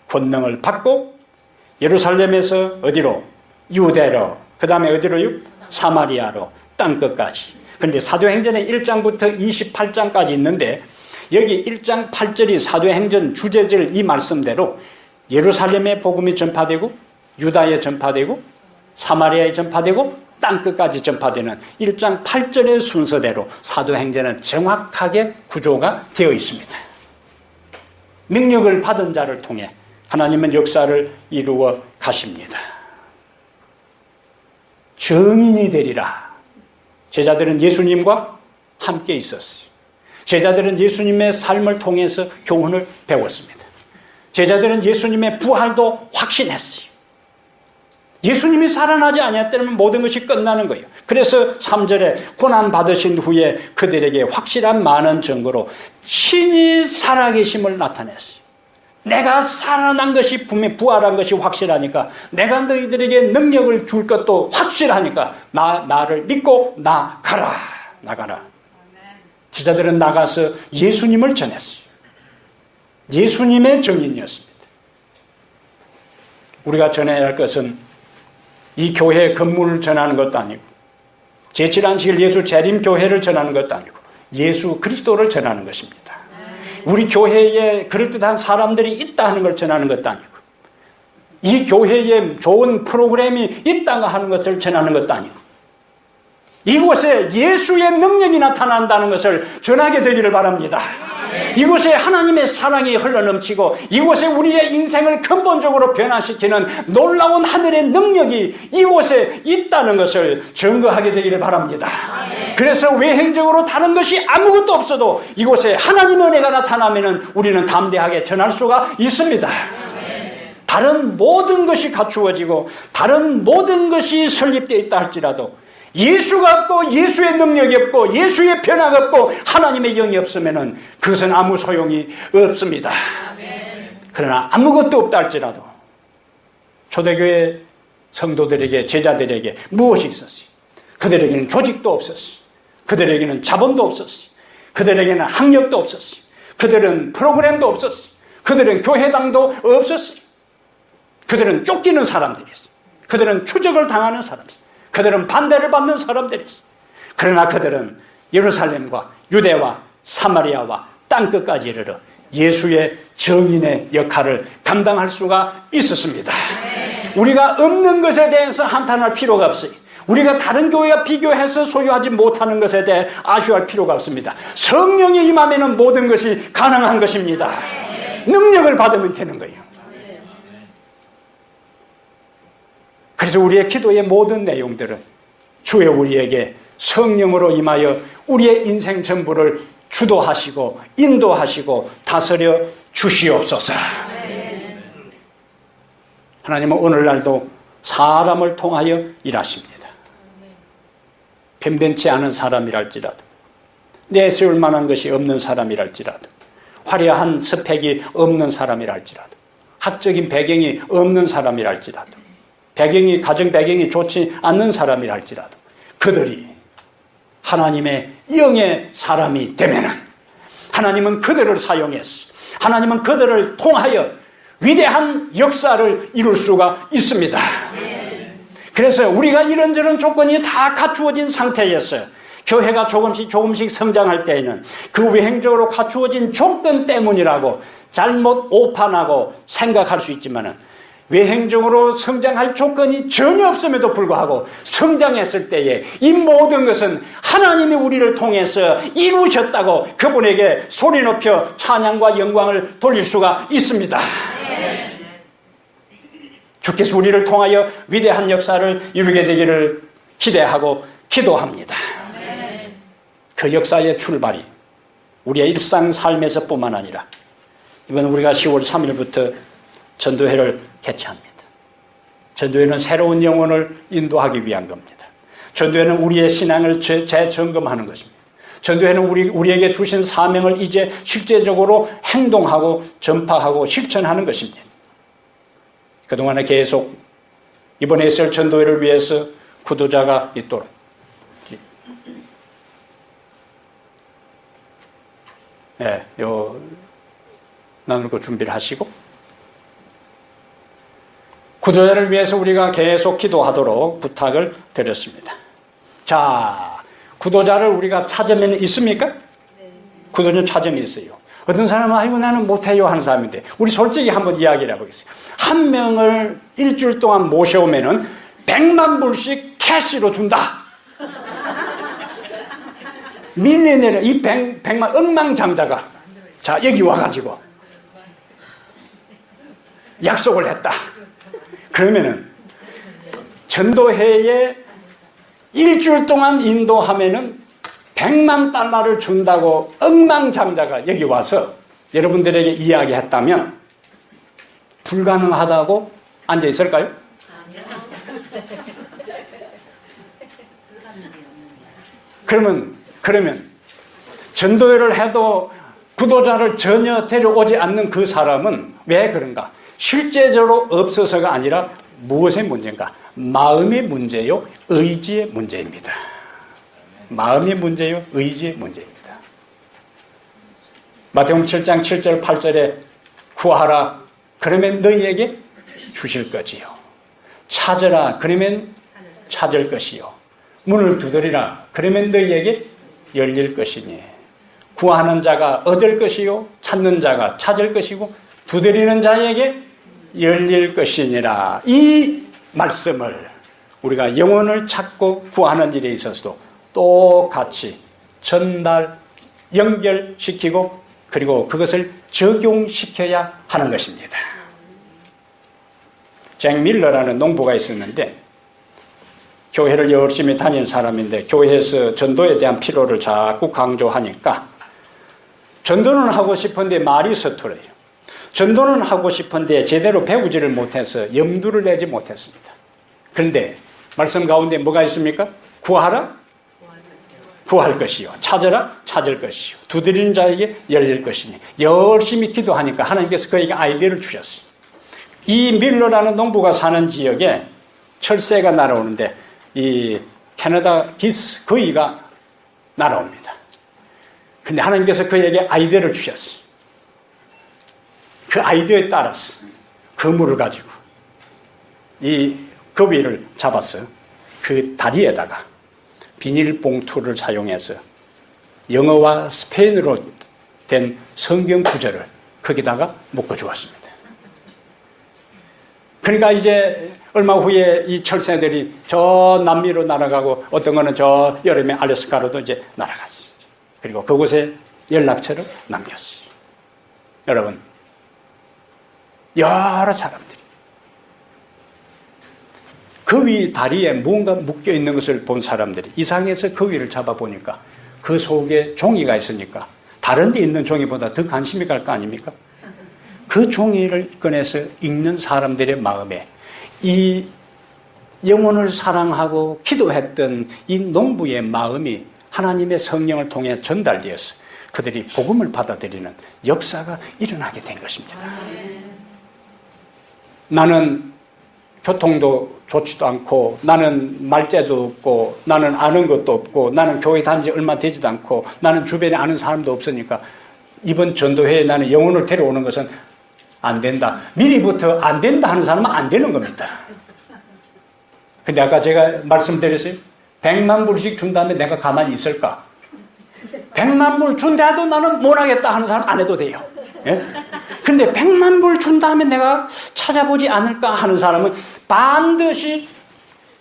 권능을 받고 예루살렘에서 어디로? 유대로, 그 다음에 어디로요? 사마리아로, 땅끝까지. 그런데 사도행전의 1장부터 28장까지 있는데 여기 1장 8절이 사도행전 주제절 이 말씀대로 예루살렘의 복음이 전파되고 유다에 전파되고 사마리아에 전파되고 땅끝까지 전파되는 1장 8절의 순서대로 사도행전은 정확하게 구조가 되어 있습니다. 능력을 받은 자를 통해 하나님은 역사를 이루어 가십니다. 증인이 되리라. 제자들은 예수님과 함께 있었어요. 제자들은 예수님의 삶을 통해서 교훈을 배웠습니다. 제자들은 예수님의 부활도 확신했어요. 예수님이 살아나지 않았다면 모든 것이 끝나는 거예요. 그래서 3절에 고난받으신 후에 그들에게 확실한 많은 증거로 친히 살아계심을 나타냈어요. 내가 살아난 것이 분명히 부활한 것이 확실하니까 내가 너희들에게 능력을 줄 것도 확실하니까 나를 믿고 나가라. 제자들은 나가서 예수님을 전했어요. 예수님의 증인이었습니다. 우리가 전해야 할 것은 이 교회의 건물을 전하는 것도 아니고 제7안식일 예수 재림교회를 전하는 것도 아니고 예수 그리스도를 전하는 것입니다. 우리 교회에 그럴듯한 사람들이 있다 하는 걸 전하는 것도 아니고 이 교회에 좋은 프로그램이 있다고 하는 것을 전하는 것도 아니고 이곳에 예수의 능력이 나타난다는 것을 전하게 되기를 바랍니다. 이곳에 하나님의 사랑이 흘러넘치고 이곳에 우리의 인생을 근본적으로 변화시키는 놀라운 하늘의 능력이 이곳에 있다는 것을 증거하게 되기를 바랍니다. 그래서 외행적으로 다른 것이 아무것도 없어도 이곳에 하나님의 은혜가 나타나면 우리는 담대하게 전할 수가 있습니다. 다른 모든 것이 갖추어지고 다른 모든 것이 설립되어 있다 할지라도 예수가 없고 예수의 능력이 없고 예수의 변화가 없고 하나님의 영이 없으면 그것은 아무 소용이 없습니다. 그러나 아무것도 없다 할지라도 초대교회 성도들에게 제자들에게 무엇이 있었어요? 그들에게는 조직도 없었어요. 그들에게는 자본도 없었어요. 그들에게는 학력도 없었어요. 그들은 프로그램도 없었어요. 그들은 교회당도 없었어요. 그들은 쫓기는 사람들이었어요. 그들은 추적을 당하는 사람이었어요. 그들은 반대를 받는 사람들이었어요. 그러나 그들은 예루살렘과 유대와 사마리아와 땅끝까지 이르러 예수의 증인의 역할을 감당할 수가 있었습니다. 우리가 없는 것에 대해서 한탄할 필요가 없어요. 우리가 다른 교회와 비교해서 소유하지 못하는 것에 대해 아쉬워할 필요가 없습니다. 성령이 임하면 모든 것이 가능한 것입니다. 능력을 받으면 되는 거예요. 그래서 우리의 기도의 모든 내용들은 주여 우리에게 성령으로 임하여 우리의 인생 전부를 주도하시고 인도하시고 다스려 주시옵소서. 하나님은 오늘날도 사람을 통하여 일하십니다. 변변치 않은 사람이랄지라도 내세울 만한 것이 없는 사람이랄지라도 화려한 스펙이 없는 사람이랄지라도 학적인 배경이 없는 사람이랄지라도 가정 배경이 좋지 않는 사람이랄지라도 그들이 하나님의 영의 사람이 되면은 하나님은 그들을 사용해서 하나님은 그들을 통하여 위대한 역사를 이룰 수가 있습니다. 그래서 우리가 이런저런 조건이 다 갖추어진 상태에서 교회가 조금씩 성장할 때에는 그 외행적으로 갖추어진 조건 때문이라고 잘못 오판하고 생각할 수 있지만은 외행적으로 성장할 조건이 전혀 없음에도 불구하고 성장했을 때에 이 모든 것은 하나님이 우리를 통해서 이루셨다고 그분에게 소리 높여 찬양과 영광을 돌릴 수가 있습니다. 주께서 우리를 통하여 위대한 역사를 이루게 되기를 기대하고 기도합니다. 그 역사의 출발이 우리의 일상 삶에서 뿐만 아니라 이번 우리가 10월 3일부터 전도회를 개최합니다. 전도회는 새로운 영혼을 인도하기 위한 겁니다. 전도회는 우리의 신앙을 재점검하는 것입니다. 전도회는 우리에게 주신 사명을 이제 실제적으로 행동하고 전파하고 실천하는 것입니다. 그동안에 계속 이번에 있을 전도회를 위해서 구도자가 있도록 나눌 거 준비를 하시고 구도자를 위해서 우리가 계속 기도하도록 부탁을 드렸습니다. 자, 구도자를 우리가 찾으면 있습니까? 구도자 찾으면 있어요. 어떤 사람은 아이고 나는 못해요 하는 사람인데 우리 솔직히 한번 이야기를 해보겠습니다. 한 명을 일주일 동안 모셔오면은 100만 불씩 캐시로 준다. 밀리언을 이 100만 억망장자가 자 여기 와가지고 약속을 했다. 그러면은 전도회에 일주일 동안 인도하면은 100만 달러를 준다고 억망장자가 여기 와서 여러분들에게 이야기했다면 불가능하다고 앉아 있을까요? 그러면 전도회를 해도 구도자를 전혀 데려오지 않는 그 사람은 왜 그런가? 실제적으로 없어서가 아니라 무엇의 문제인가? 마음의 문제요, 의지의 문제입니다. 마음의 문제요, 의지의 문제입니다. 마태복음 7장 7절 8절에 구하라 그러면 너희에게 주실 것이요, 찾으라 그러면 찾을 것이요, 문을 두드리라 그러면 너희에게 열릴 것이니 구하는 자가 얻을 것이요 찾는 자가 찾을 것이고 두드리는 자에게 열릴 것이니라. 이 말씀을 우리가 영혼을 찾고 구하는 일에 있어서도 똑같이 전달, 연결시키고 그리고 그것을 적용시켜야 하는 것입니다. 잭 밀러라는 농부가 있었는데 교회를 열심히 다닌 사람인데 교회에서 전도에 대한 필요를 자꾸 강조하니까 전도는 하고 싶은데 말이 서툴어요. 전도는 하고 싶은데 제대로 배우지를 못해서 염두를 내지 못했습니다. 그런데 말씀 가운데 뭐가 있습니까? 구하라? 구할 것이요. 찾으라? 찾을 것이요. 두드리는 자에게 열릴 것이니. 열심히 기도하니까 하나님께서 그에게 아이디어를 주셨어요. 이 밀러라는 농부가 사는 지역에 철새가 날아오는데 이 캐나다 기스 거위가 날아옵니다. 근데 하나님께서 그에게 아이디어를 주셨어요. 그 아이디어에 따라서 그물을 가지고 이 거위를 잡아서 그 다리에다가 비닐봉투를 사용해서 영어와 스페인어로 된 성경 구절을 거기다가 묶어주었습니다. 그러니까 이제 얼마 후에 이 철새들이 저 남미로 날아가고 어떤 거는 저 여름에 알래스카로도 이제 날아갔어요. 그리고 그곳에 연락처를 남겼어요. 여러분, 여러 사람들이 거위 다리에 무언가 묶여 있는 것을 본 사람들이 이상해서 거위를 잡아보니까 그 속에 종이가 있으니까 다른 데 있는 종이보다 더 관심이 갈 거 아닙니까? 그 종이를 꺼내서 읽는 사람들의 마음에 이 영혼을 사랑하고 기도했던 이 농부의 마음이 하나님의 성령을 통해 전달되어서 그들이 복음을 받아들이는 역사가 일어나게 된 것입니다. 나는 교통도 좋지도 않고 나는 말재도 없고 나는 아는 것도 없고 나는 교회 다닌 지 얼마 되지도 않고 나는 주변에 아는 사람도 없으니까 이번 전도회에 나는 영혼을 데려오는 것은 안 된다. 미리부터 안 된다 하는 사람은 안 되는 겁니다. 근데 아까 제가 말씀드렸어요. 100만 불씩 준 다음에 내가 가만히 있을까? 100만 불 준다도 나는 못 하겠다 하는 사람 안 해도 돼요. 예? 근데 100만 불 준 다음에 내가 찾아보지 않을까 하는 사람은 반드시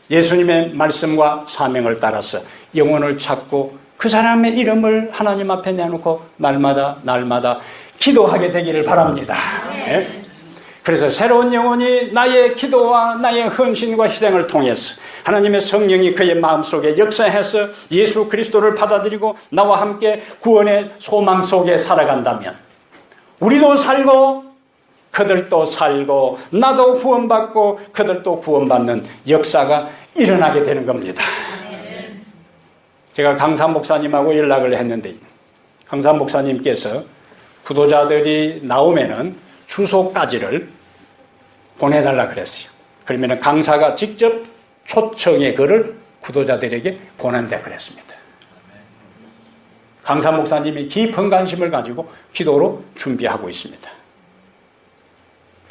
예수님의 말씀과 사명을 따라서 영혼을 찾고 그 사람의 이름을 하나님 앞에 내놓고 날마다 기도하게 되기를 바랍니다. 예? 그래서 새로운 영혼이 나의 기도와 나의 헌신과 희생을 통해서 하나님의 성령이 그의 마음속에 역사해서 예수 그리스도를 받아들이고 나와 함께 구원의 소망 속에 살아간다면 우리도 살고 그들도 살고 나도 구원받고 그들도 구원받는 역사가 일어나게 되는 겁니다. 제가 강산 목사님하고 연락을 했는데 강산 목사님께서 구도자들이 나오면은 주소까지를 보내달라 그랬어요. 그러면은 강사가 직접 초청의 글을 구도자들에게 보낸다 그랬습니다. 강산 목사님이 깊은 관심을 가지고 기도로 준비하고 있습니다.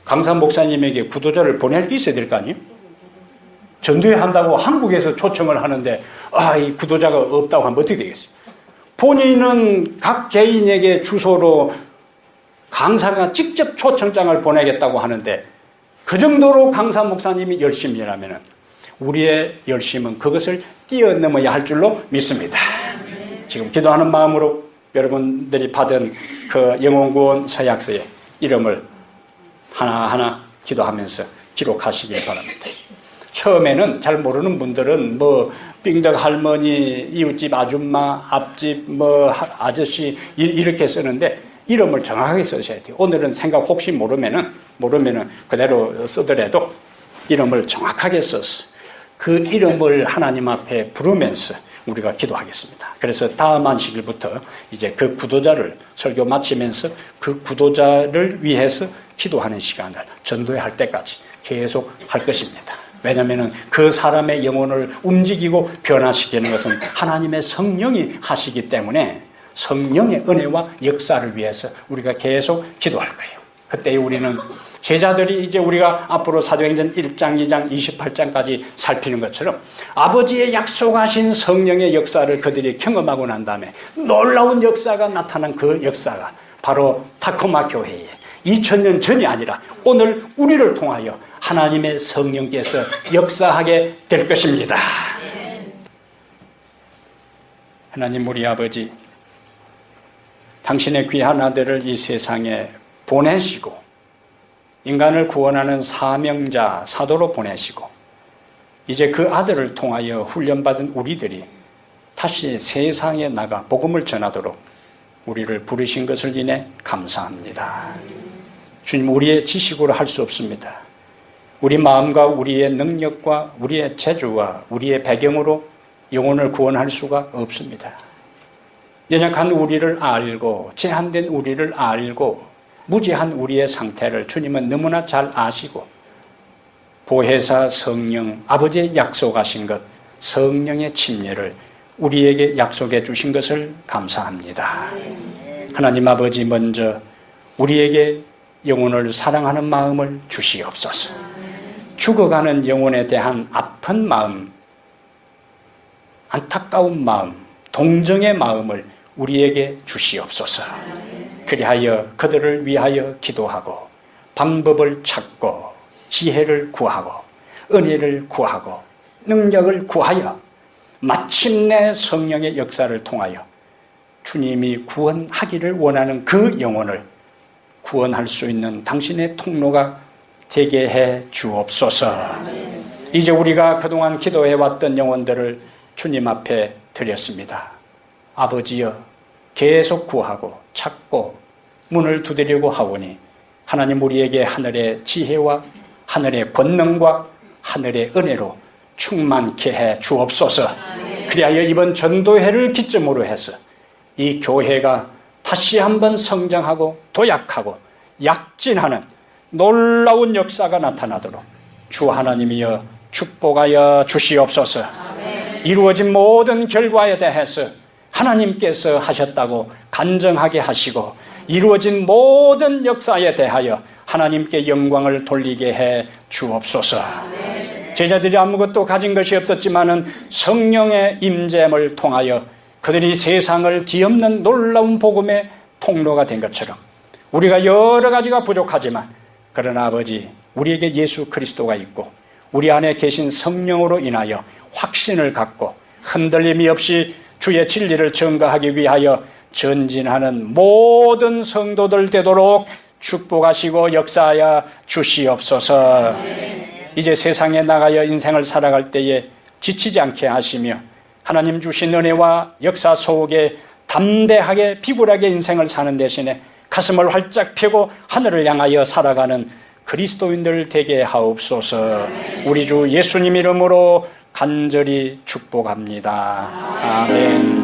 강산 목사님에게 구도자를 보낼 게 있어야 될 거 아니에요? 전도회 한다고 한국에서 초청을 하는데 이 구도자가 없다고 하면 어떻게 되겠어요? 본인은 각 개인에게 주소로 강사가 직접 초청장을 보내겠다고 하는데 그 정도로 강사 목사님이 열심히 일하면 우리의 열심은 그것을 뛰어넘어야 할 줄로 믿습니다. 지금 기도하는 마음으로 여러분들이 받은 그 영혼구원 서약서에 이름을 하나하나 기도하면서 기록하시길 바랍니다. 처음에는 잘 모르는 분들은 뭐 빙덕 할머니, 이웃집 아줌마, 앞집 뭐 아저씨 이렇게 쓰는데 이름을 정확하게 쓰셔야 돼요. 오늘은 생각 혹시 모르면은 그대로 쓰더라도 이름을 정확하게 써서 그 이름을 하나님 앞에 부르면서 우리가 기도하겠습니다. 그래서 다음 안식일부터 이제 그 구도자를 설교 마치면서 그 구도자를 위해서 기도하는 시간을 전도회 할 때까지 계속 할 것입니다. 왜냐하면 그 사람의 영혼을 움직이고 변화시키는 것은 하나님의 성령이 하시기 때문에 성령의 은혜와 역사를 위해서 우리가 계속 기도할 거예요. 그때 우리는 제자들이 이제 우리가 앞으로 사도행전 1장, 2장, 28장까지 살피는 것처럼 아버지의 약속하신 성령의 역사를 그들이 경험하고 난 다음에 놀라운 역사가 나타난 그 역사가 바로 타코마 교회에 2000년 전이 아니라 오늘 우리를 통하여 하나님의 성령께서 역사하게 될 것입니다. 하나님 우리 아버지, 당신의 귀한 아들을 이 세상에 보내시고 인간을 구원하는 사명자, 사도로 보내시고 이제 그 아들을 통하여 훈련받은 우리들이 다시 세상에 나가 복음을 전하도록 우리를 부르신 것을 인해 감사합니다. 주님, 우리의 지식으로 할 수 없습니다. 우리 마음과 우리의 능력과 우리의 재주와 우리의 배경으로 영혼을 구원할 수가 없습니다. 연약한 우리를 알고 제한된 우리를 알고 무지한 우리의 상태를 주님은 너무나 잘 아시고 보혜사 성령, 아버지의 약속하신 것, 성령의 침례를 우리에게 약속해 주신 것을 감사합니다. 하나님 아버지, 먼저 우리에게 영혼을 사랑하는 마음을 주시옵소서. 죽어가는 영혼에 대한 아픈 마음, 안타까운 마음, 동정의 마음을 우리에게 주시옵소서. 그리하여 그들을 위하여 기도하고 방법을 찾고 지혜를 구하고 은혜를 구하고 능력을 구하여 마침내 성령의 역사를 통하여 주님이 구원하기를 원하는 그 영혼을 구원할 수 있는 당신의 통로가 되게 해 주옵소서. 이제 우리가 그동안 기도해왔던 영혼들을 주님 앞에 드렸습니다. 아버지여, 계속 구하고 찾고 문을 두드리고 하오니 하나님 우리에게 하늘의 지혜와 하늘의 권능과 하늘의 은혜로 충만케 해 주옵소서. 그리하여 이번 전도회를 기점으로 해서 이 교회가 다시 한번 성장하고 도약하고 약진하는 놀라운 역사가 나타나도록 주 하나님이여 축복하여 주시옵소서. 이루어진 모든 결과에 대해서 하나님께서 하셨다고 간증하게 하시고 이루어진 모든 역사에 대하여 하나님께 영광을 돌리게 해 주옵소서. 제자들이 아무것도 가진 것이 없었지만은 성령의 임재를 통하여 그들이 세상을 뒤엎는 놀라운 복음의 통로가 된 것처럼 우리가 여러 가지가 부족하지만 그러나 아버지, 우리에게 예수 그리스도가 있고 우리 안에 계신 성령으로 인하여 확신을 갖고 흔들림이 없이 주의 진리를 증거하기 위하여 전진하는 모든 성도들 되도록 축복하시고 역사하여 주시옵소서. 이제 세상에 나가여 인생을 살아갈 때에 지치지 않게 하시며 하나님 주신 은혜와 역사 속에 담대하게 비굴하게 인생을 사는 대신에 가슴을 활짝 펴고 하늘을 향하여 살아가는 그리스도인들 되게 하옵소서. 우리 주 예수님 이름으로 간절히 축복합니다. 아멘.